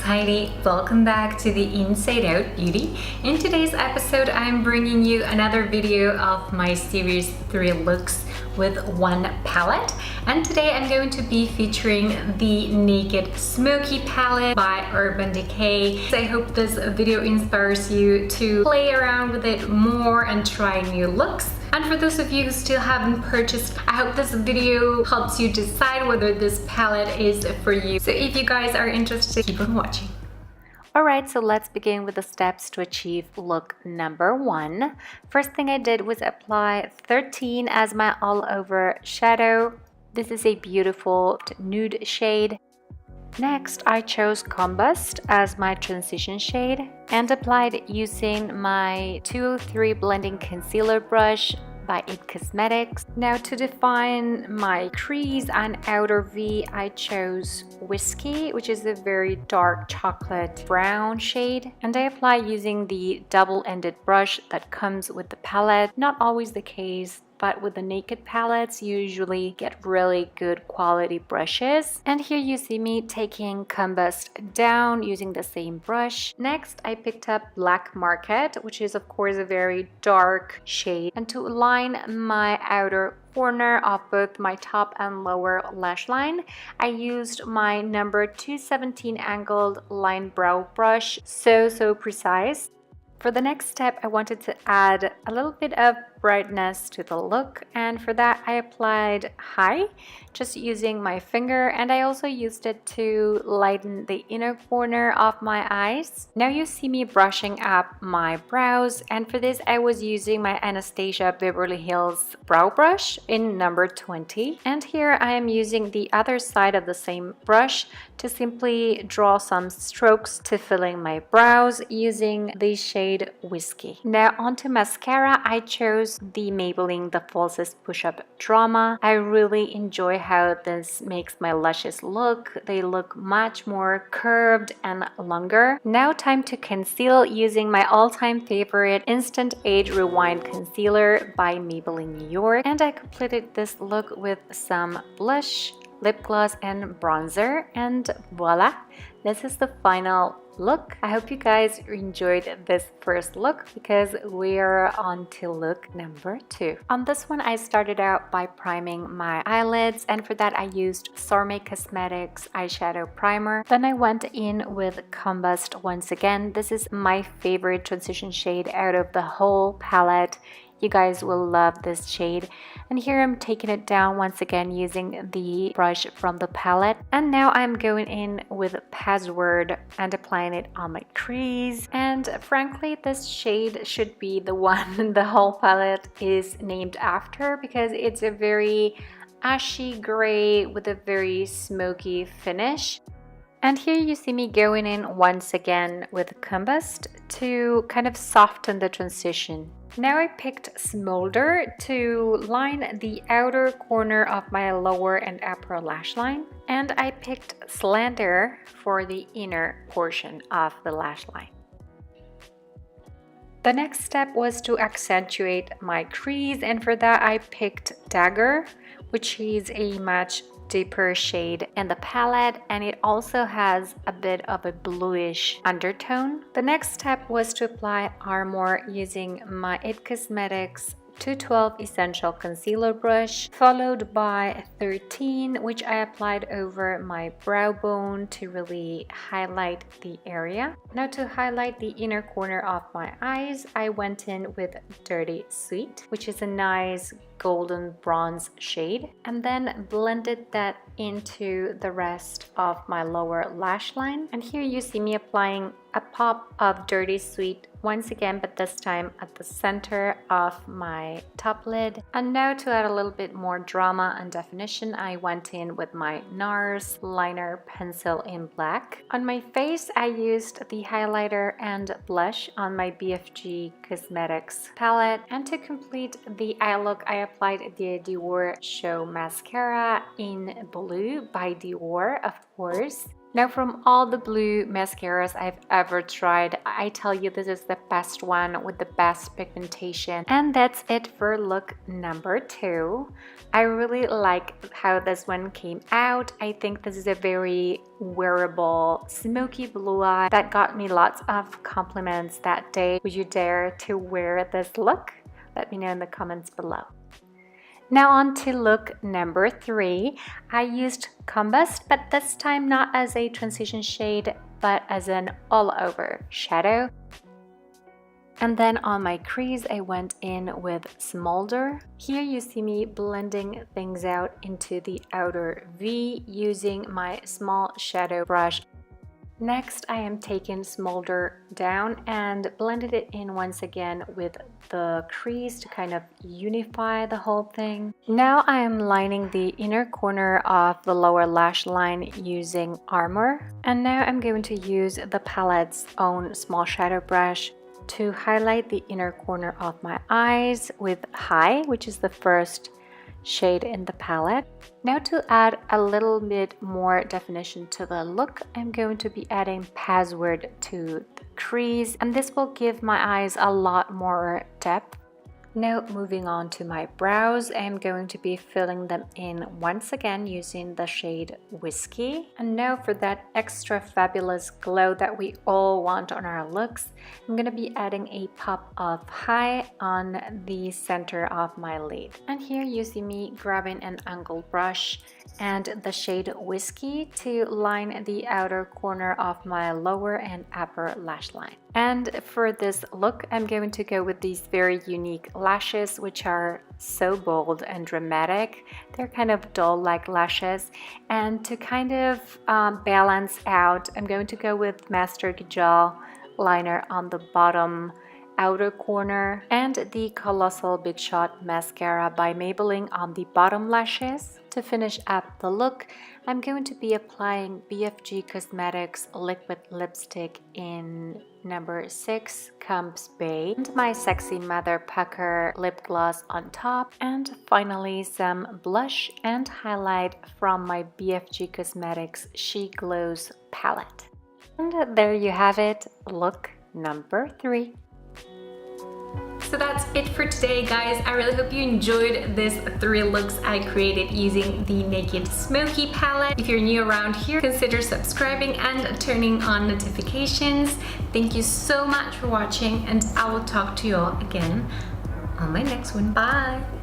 Heidi. Welcome back to the Inside Out Beauty. In today's episode, I'm bringing you another video of my series 3 looks with one palette. And today I'm going to be featuring the Naked Smoky palette by Urban Decay. I hope this video inspires you to play around with it more and try new looks. And for those of you who still haven't purchased, I hope this video helps you decide whether this palette is for you. So if you guys are interested, keep on watching. Alright, so let's begin with the steps to achieve look number 1. First thing I did was apply 13 as my all over shadow. This is a beautiful nude shade. Next, I chose Combust as my transition shade and applied using my 203 blending concealer brush by It Cosmetics. Now to define my crease and outer V, I chose Whiskey, which is a very dark chocolate brown shade, and I apply using the double-ended brush that comes with the palette. Not always the case, but with the Naked palettes you usually get really good quality brushes. And here you see me taking Combust down using the same brush. Next I picked up Black Market, which is of course a very dark shade, and to line my outer corner of both my top and lower lash line, I used my number 217 angled line brow brush. So precise. For the next step, I wanted to add a little bit of brightness to the look, and for that I applied High just using my finger, and I also used it to lighten the inner corner of my eyes. Now you see me brushing up my brows, and for this I was using my Anastasia Beverly Hills brow brush in number 20, and here I am using the other side of the same brush to simply draw some strokes to fill in my brows using the shade Whiskey. Now onto mascara, I chose the Maybelline The Falsies Push-Up Drama. I really enjoy how this makes my lashes look. They look much more curved and longer. Now time to conceal using my all-time favorite Instant Age Rewind Concealer by Maybelline New York. And I completed this look with some blush, lip gloss and bronzer, and voila, this is the final look. I hope you guys enjoyed this first look because we're on to look number 2. On this one I started out by priming my eyelids, and for that I used Sorme Cosmetics eyeshadow primer. Then I went in with Combust once again. This is my favorite transition shade out of the whole palette. You guys will love this shade. And here I'm taking it down once again using the brush from the palette. And now I'm going in with Password and applying it on my crease. And frankly, this shade should be the one the whole palette is named after, because it's a very ashy gray with a very smoky finish. And here you see me going in once again with Combust to kind of soften the transition. Now I picked Smolder to line the outer corner of my lower and upper lash line, and I picked Slender for the inner portion of the lash line. The next step was to accentuate my crease, and for that I picked Dagger, which is a much deeper shade in the palette, and it also has a bit of a bluish undertone. The next step was to apply Armor using my It Cosmetics 212 Essential Concealer brush, followed by 13, which I applied over my brow bone to really highlight the area. Now to highlight the inner corner of my eyes, I went in with Dirty Sweet, which is a nice golden bronze shade, and then blended that into the rest of my lower lash line. And here you see me applying a pop of Dirty Sweet once again, but this time at the center of my top lid. And now to add a little bit more drama and definition, I went in with my NARS liner pencil in black. On my face, I used the highlighter and blush on my BFG Cosmetics palette. And to complete the eye look, I applied the Dior Show Mascara in blue by Dior, of course. Now, from all the blue mascaras I've ever tried, I tell you this is the best one with the best pigmentation. And that's it for look number 2. I really like how this one came out. I think this is a very wearable smoky blue eye that got me lots of compliments that day. Would you dare to wear this look? Let me know in the comments below. Now on to look number 3. I used Combust, but this time not as a transition shade, but as an all-over shadow. And then on my crease, I went in with Smolder. Here you see me blending things out into the outer V using my small shadow brush. Next, I am taking Smolder down and blended it in once again with the crease to kind of unify the whole thing. Now I am lining the inner corner of the lower lash line using Armor. And now I'm going to use the palette's own small shadow brush to highlight the inner corner of my eyes with High, which is the first shade in the palette. Now to add a little bit more definition to the look, I'm going to be adding Password to the crease, and this will give my eyes a lot more depth. Now moving on to my brows, I'm going to be filling them in once again using the shade Whiskey. And now for that extra fabulous glow that we all want on our looks, I'm going to be adding a pop of High on the center of my lid. And here you see me grabbing an angled brush and the shade Whiskey to line the outer corner of my lower and upper lash line. And for this look, I'm going to go with these very unique lashes, which are so bold and dramatic. They're kind of doll-like lashes. And to kind of balance out, I'm going to go with Master Gel liner on the bottom outer corner and the Colossal Big Shot Mascara by Maybelline on the bottom lashes. To finish up the look, I'm going to be applying BFG Cosmetics liquid lipstick in number 6 Combs Bay and my Sexy Mother Pucker lip gloss on top, and finally some blush and highlight from my BFG Cosmetics She Glows palette. And there you have it, look number 3. So that's it for today, guys. I really hope you enjoyed these 3 looks I created using the Naked Smoky palette. If you're new around here, consider subscribing and turning on notifications. Thank you so much for watching, and I will talk to you all again on my next one. Bye!